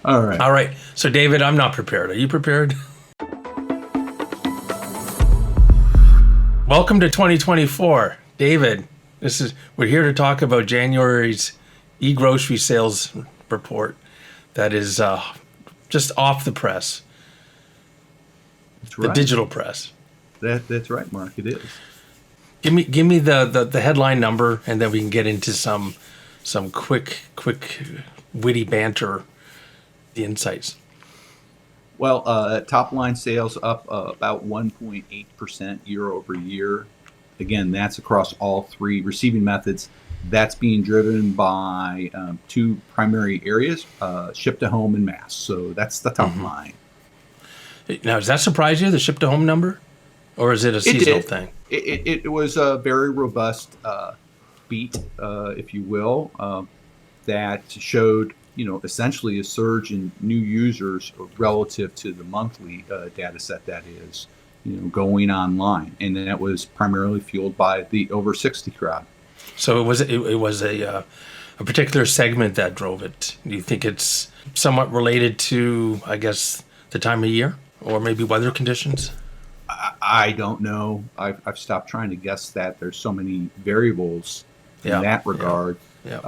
All right. All right. So, David, I'm not prepared. Are you prepared? Welcome to 2024. David, we're here to talk about January's eGrocery sales report that is just off the press, That's the right. digital press. That's right, Mark. It is. Give me the headline number, and then we can get into some quick witty banter, the insights. Well, top line sales up about 1.8% year over year. Again, that's across all three receiving methods. That's being driven by two primary areas, ship to home and mass. So that's the top line. Now, does that surprise you, the ship to home number, or is it a It seasonal did. thing? It was a very robust beat, if you will, that showed, essentially a surge in new users relative to the monthly data set that is, going online. And that was primarily fueled by the over 60 crowd. So it was a particular segment that drove it. Do you think it's somewhat related to, I guess, the time of year or maybe weather conditions? I don't know. I've stopped trying to guess that. There's so many variables in Yeah, that yeah, regard. yeah.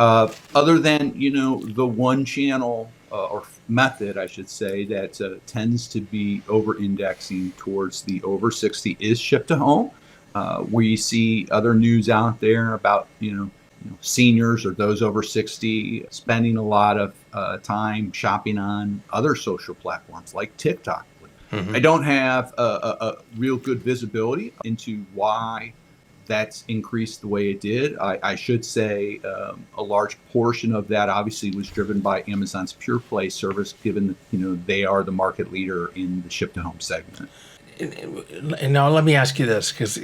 Other than, the one channel or method, I should say, that tends to be over indexing towards the over 60 is ship to home. We see other news out there about, seniors or those over 60 spending a lot of time shopping on other social platforms like TikTok. I Hmm. don't have a real good visibility into why that's increased the way it did. I should say a large portion of that obviously was driven by Amazon's Pure Play service, given that, they are the market leader in the ship to home segment. And now let me ask you this, because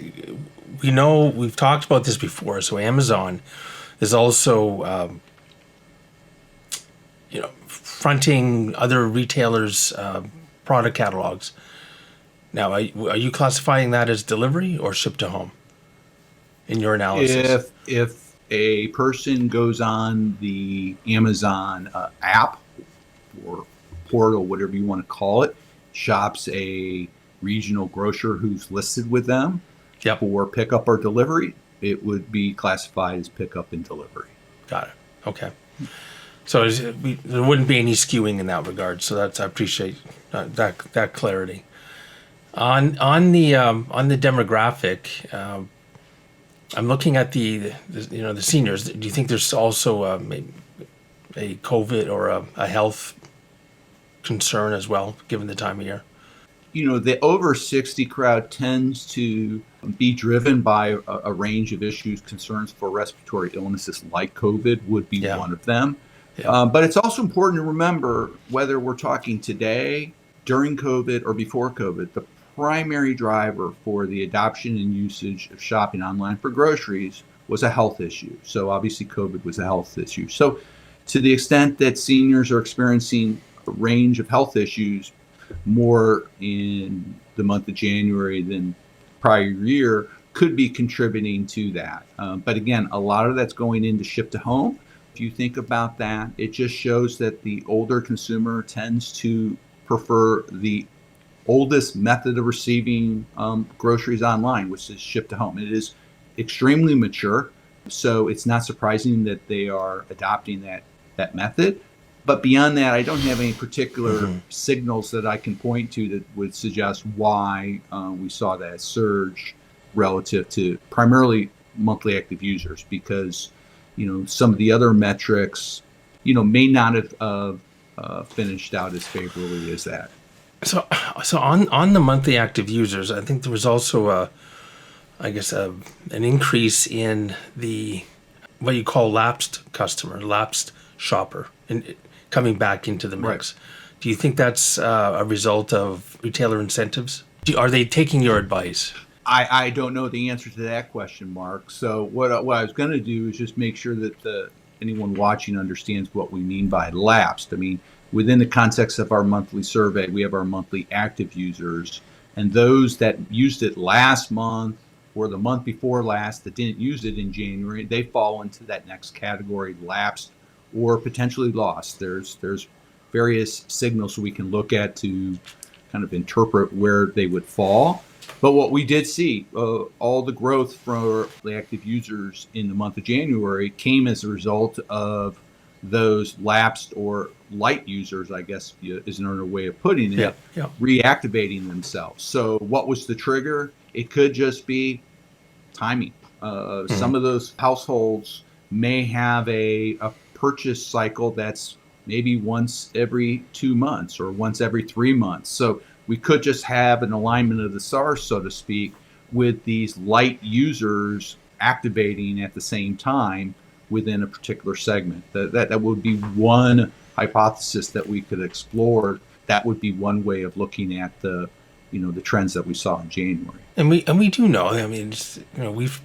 we know we've talked about this before. So Amazon is also, fronting other retailers' product catalogs. Now, are you classifying that as delivery or ship to home in your analysis? If a person goes on the Amazon app or portal, whatever you want to call it, shops a regional grocer who's listed with them Yep, for pickup or delivery, it would be classified as pickup and delivery. got it. Okay. So there wouldn't be any skewing in that regard. So I appreciate that clarity. On the demographic, I'm looking at the seniors. Do you think there's also a COVID or a health concern as well, given the time of year? The over 60 crowd tends to be driven by a range of issues, concerns for respiratory illnesses like COVID would be Yeah, one of them. yeah. But it's also important to remember, whether we're talking today, during COVID, or before COVID, the primary driver for the adoption and usage of shopping online for groceries was a health issue. So obviously COVID was a health issue. So to the extent that seniors are experiencing a range of health issues more in the month of January than prior year, could be contributing to that. But again, a lot of that's going into ship to home. If you think about that, it just shows that the older consumer tends to prefer the oldest method of receiving groceries online, which is ship to home. It is extremely mature, so it's not surprising that they are adopting that method. But beyond that, I don't have any particular Hmm. signals that I can point to that would suggest why we saw that surge relative to primarily monthly active users, because some of the other metrics may not have finished out as favorably as that. So, so on the monthly active users, I think there was also I guess, an increase in the what you call lapsed customer, lapsed shopper, and coming back into the Right. mix. Do you think that's a result of retailer incentives? Are they taking your advice? I don't know the answer to that question, Mark. So what I was going to do is just make sure that anyone watching understands what we mean by lapsed. I mean, within the context of our monthly survey, we have our monthly active users, and those that used it last month or the month before last that didn't use it in January, they fall into that next category, lapsed or potentially lost. There's various signals we can look at to kind of interpret where they would fall. But what we did see, all the growth for the active users in the month of January came as a result of those lapsed or light users, I guess is another way of putting it, reactivating themselves. So what was the trigger? It could just be timing. Some of those households may have a purchase cycle that's maybe once every 2 months or once every 3 months. So we could just have an alignment of the stars, so to speak, with these light users activating at the same time within a particular segment. That would be one hypothesis that we could explore. That would be one way of looking at the trends that we saw in January. And we do know. I mean, we've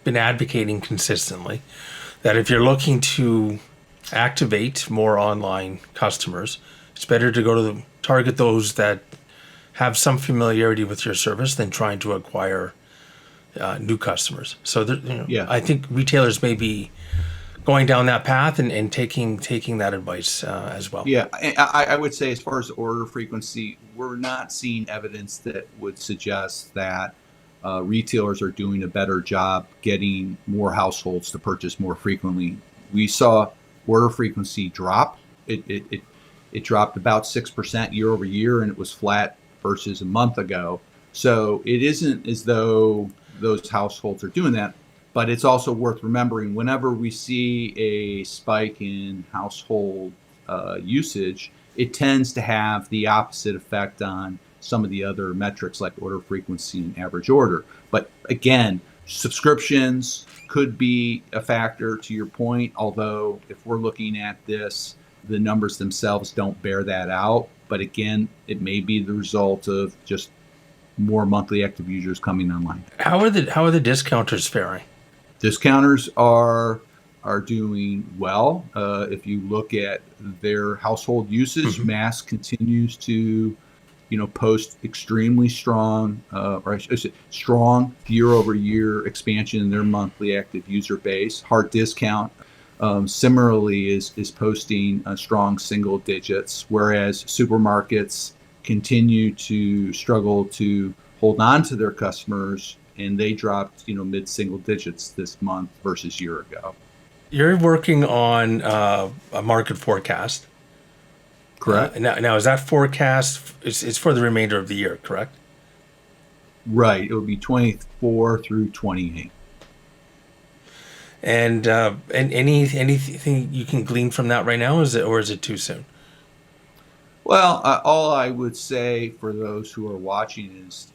been advocating consistently that if you're looking to activate more online customers, it's better to go to target those that have some familiarity with your service than trying to acquire new customers. So I think retailers may be going down that path and taking that advice as well. Yeah, I would say as far as order frequency, we're not seeing evidence that would suggest that retailers are doing a better job getting more households to purchase more frequently. We saw order frequency drop. It dropped about 6% year over year, and it was flat versus a month ago. So it isn't as though those households are doing that, but it's also worth remembering whenever we see a spike in household usage, it tends to have the opposite effect on some of the other metrics like order frequency and average order. But again, subscriptions could be a factor to your point, although if we're looking at this, the numbers themselves don't bear that out. But again, it may be the result of just more monthly active users coming online. How are the discounters faring? Discounters are doing well. If you look at their household usage, mass continues to post extremely strong, or I should say strong year-over-year expansion in their monthly active user base. Hard discount similarly is posting strong single digits, whereas supermarkets continue to struggle to hold on to their customers, and they dropped mid-single digits this month versus year ago. You're working on a market forecast. Correct. Now is that forecast, it's for the remainder of the year, correct? Right. It will be 24 through 28. And anything you can glean from that right now, or is it too soon? Well, all I would say for those who are watching is,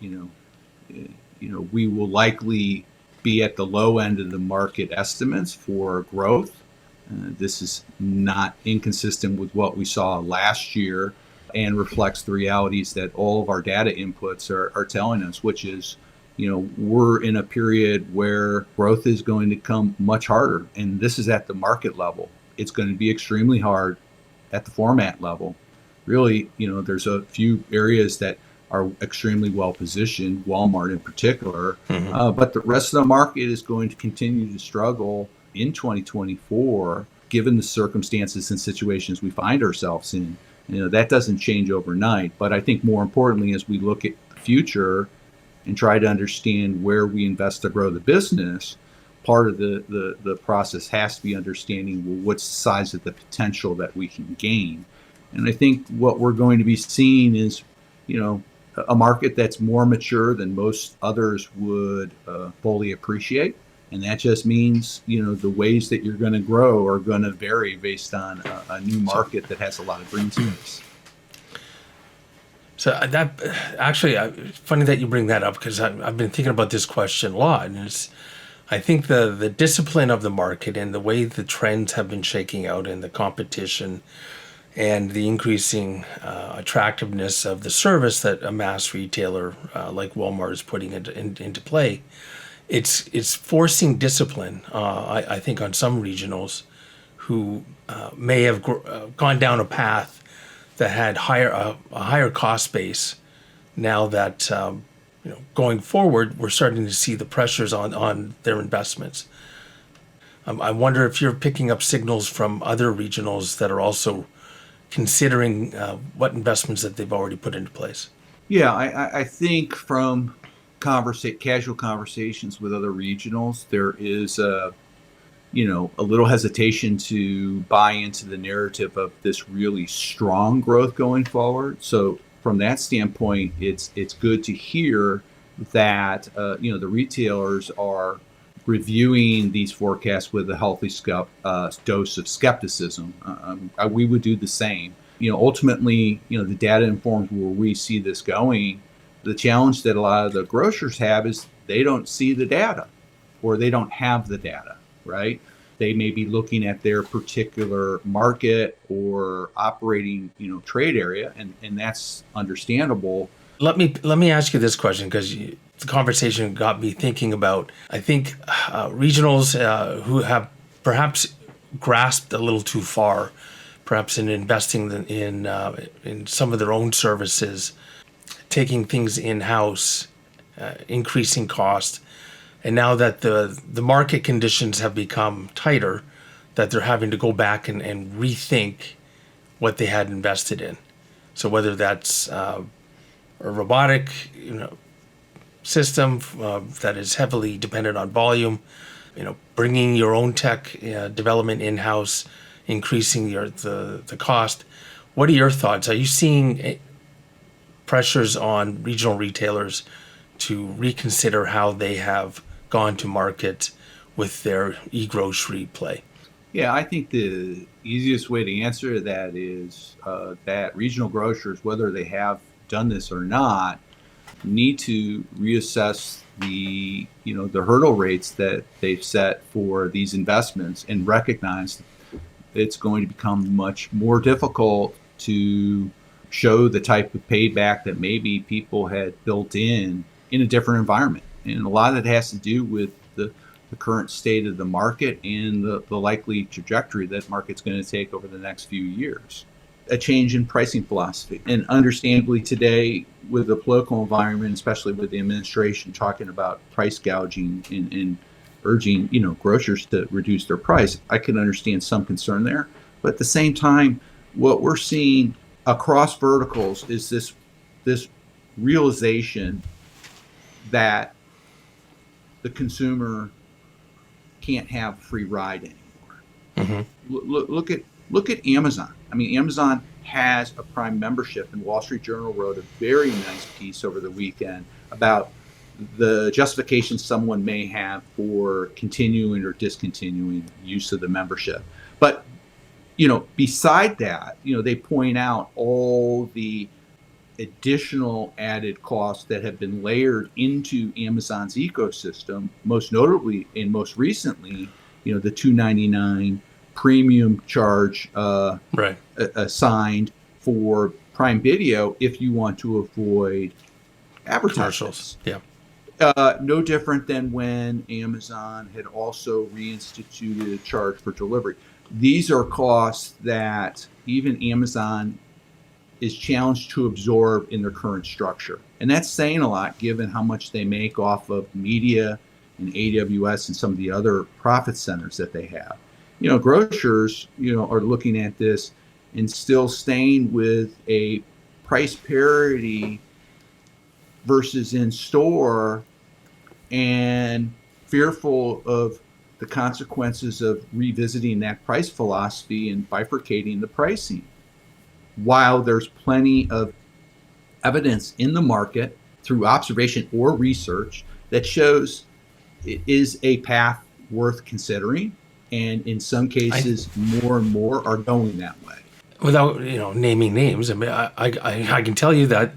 we will likely be at the low end of the market estimates for growth. This is not inconsistent with what we saw last year and reflects the realities that all of our data inputs are telling us, which is, we're in a period where growth is going to come much harder. And this is at the market level. It's going to be extremely hard at the format level. Really, there's a few areas that are extremely well positioned, Walmart in particular, but the rest of the market is going to continue to struggle in 2024, given the circumstances and situations we find ourselves in. That doesn't change overnight. But I think more importantly, as we look at the future and try to understand where we invest to grow the business, part of the process has to be understanding, well, what's the size of the potential that we can gain. And I think what we're going to be seeing is, a market that's more mature than most others would fully appreciate. And that just means, the ways that you're going to grow are going to vary based on a new market that has a lot of green space. So that actually, funny that you bring that up, because I've been thinking about this question a lot. And I think the discipline of the market and the way the trends have been shaking out and the competition and the increasing attractiveness of the service that a mass retailer like Walmart is putting into play, it's forcing discipline, I think, on some regionals who may have gone down a path that had a higher cost base. Now that going forward, we're starting to see the pressures on their investments. I wonder if you're picking up signals from other regionals that are also considering what investments that they've already put into place? Yeah, I think from casual conversations with other regionals, there is a little hesitation to buy into the narrative of this really strong growth going forward. So from that standpoint, it's good to hear that the retailers are reviewing these forecasts with a healthy dose of skepticism. We would do the same. Ultimately, the data informs where we see this going. The challenge that a lot of the grocers have is they don't see the data, or they don't have the data, right? They may be looking at their particular market or operating, trade area, and that's understandable. Let me ask you this question, because the conversation got me thinking about, I think, regionals who have perhaps grasped a little too far, perhaps in investing in some of their own services, taking things in-house, increasing cost. And now that the market conditions have become tighter, that they're having to go back and rethink what they had invested in. So whether that's a robotic system that is heavily dependent on volume, bringing your own tech development in-house, increasing the cost. What are your thoughts? Are you seeing pressures on regional retailers to reconsider how they have gone to market with their eGrocery play? Yeah, I think the easiest way to answer that is that regional grocers, whether they have done this or not, need to reassess the hurdle rates that they've set for these investments, and recognize it's going to become much more difficult to show the type of payback that maybe people had built in a different environment. And a lot of it has to do with the current state of the market and the likely trajectory that market's going to take over the next few years. A change in pricing philosophy. And understandably today, with the political environment, especially with the administration talking about price gouging and urging grocers to reduce their price, I can understand some concern there. But at the same time, what we're seeing across verticals is this realization that the consumer can't have a free ride anymore. Mm-hmm. Look at Amazon. I mean, Amazon has a Prime membership, and Wall Street Journal wrote a very nice piece over the weekend about the justification someone may have for continuing or discontinuing use of the membership. But beside that, they point out all the additional added costs that have been layered into Amazon's ecosystem, most notably and most recently, the $2.99 premium charge assigned for Prime Video if you want to avoid advertisements. Yeah. No different than when Amazon had also reinstituted a charge for delivery. These are costs that even Amazon is challenged to absorb in their current structure. And that's saying a lot given how much they make off of media and AWS and some of the other profit centers that they have. Grocers, are looking at this and still staying with a price parity versus in store, and fearful of the consequences of revisiting that price philosophy and bifurcating the pricing. While there's plenty of evidence in the market through observation or research that shows it is a path worth considering, and in some cases more and more are going that way. Without naming names, I mean, I can tell you that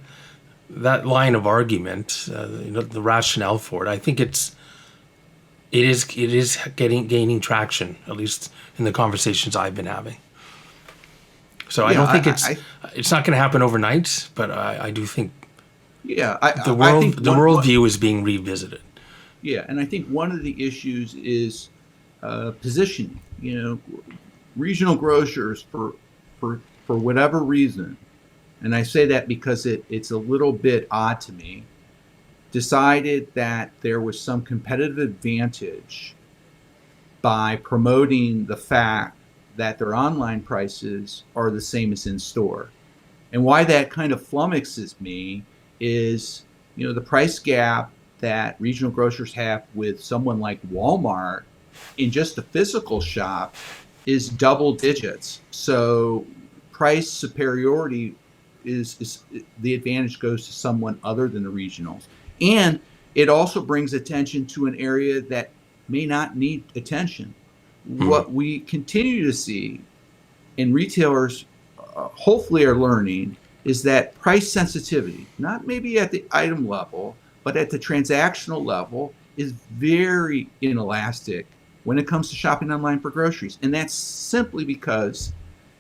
line of argument, the rationale for it, I think it is gaining traction, at least in the conversations I've been having. So I don't think it's not going to happen overnight, but I do think the worldview is being revisited. Yeah, and I think one of the issues is positioning. Regional grocers for whatever reason, and I say that because it's a little bit odd to me, decided that there was some competitive advantage by promoting the fact that their online prices are the same as in store. And why that kind of flummoxes me is, the price gap that regional grocers have with someone like Walmart in just a physical shop is double digits. So price superiority is the advantage goes to someone other than the regionals. And it also brings attention to an area that may not need attention. What we continue to see, and retailers hopefully are learning, is that price sensitivity, not maybe at the item level, but at the transactional level, is very inelastic when it comes to shopping online for groceries. And that's simply because,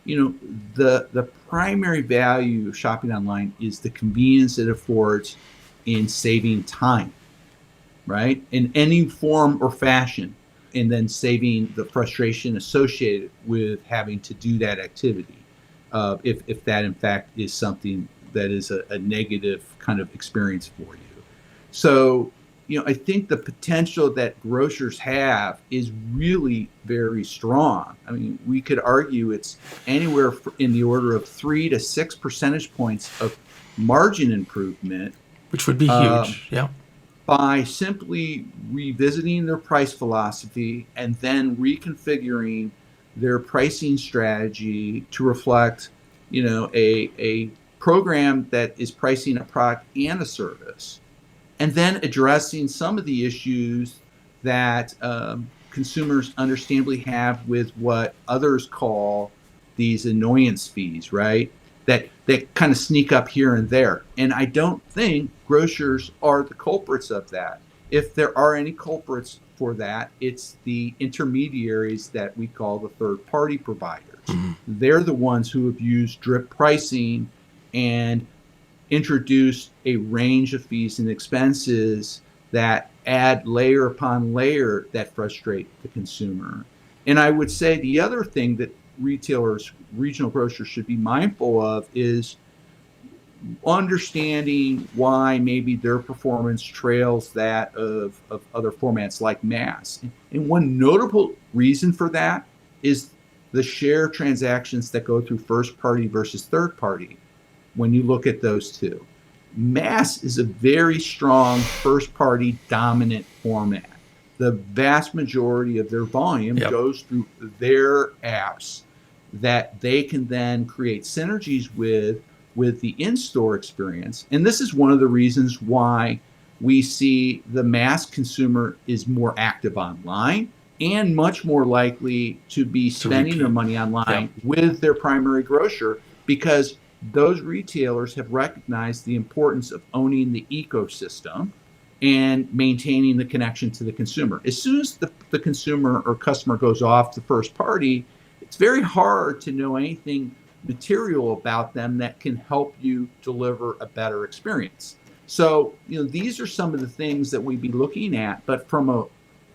the primary value of shopping online is the convenience it affords in saving time, right? In any form or fashion, and then saving the frustration associated with having to do that activity, if that in fact is something that is a negative kind of experience for you. So, I think the potential that grocers have is really very strong. I mean, we could argue it's anywhere in the order of 3 to 6 percentage points of margin improvement, which would be huge. Yeah. By simply revisiting their price philosophy and then reconfiguring their pricing strategy to reflect, a program that is pricing a product and a service, and then addressing some of the issues that consumers understandably have with what others call these annoyance fees, right? That kind of sneak up here and there. And I don't think grocers are the culprits of that. If there are any culprits for that, it's the intermediaries that we call the third-party providers. They're the ones who have used drip pricing and introduced a range of fees and expenses that add layer upon layer that frustrate the consumer. And I would say the other thing that retailers, regional grocers, should be mindful of is understanding why maybe their performance trails that of other formats like mass. And one notable reason for that is the share transactions that go through first party versus third party. When you look at those two, mass is a very strong first party dominant format. The vast majority of their volume goes through their apps that they can then create synergies with the in-store experience. And this is one of the reasons why we see the mass consumer is more active online and much more likely to be spending their money online with their primary grocer, because those retailers have recognized the importance of owning the ecosystem and maintaining the connection to the consumer. As soon as the consumer or customer goes off the first party, it's very hard to know anything material about them that can help you deliver a better experience. So, these are some of the things that we'd be looking at. But from a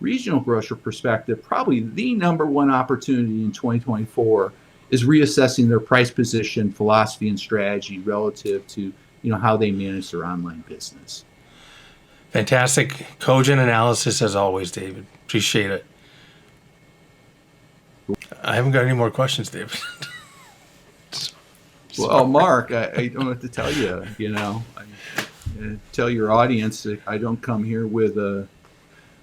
regional grocer perspective, probably the number one opportunity in 2024 is reassessing their price position, philosophy, and strategy relative to, how they manage their online business. Fantastic, cogent analysis as always, David. Appreciate it. I haven't got any more questions, David. Well, Mark, I don't have to tell you. I tell your audience that I don't come here with a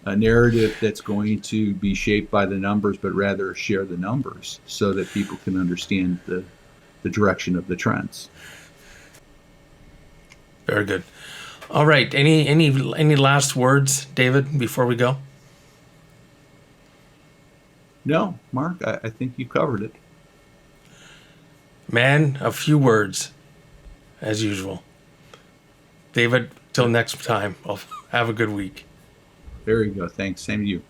narrative that's going to be shaped by the numbers, but rather share the numbers so that people can understand the direction of the trends. Very good. All right. Any last words, David, before we go? No, Mark, I think you covered it. Man, a few words, as usual. David, till next time. Have a good week. There you go. Thanks. Same to you.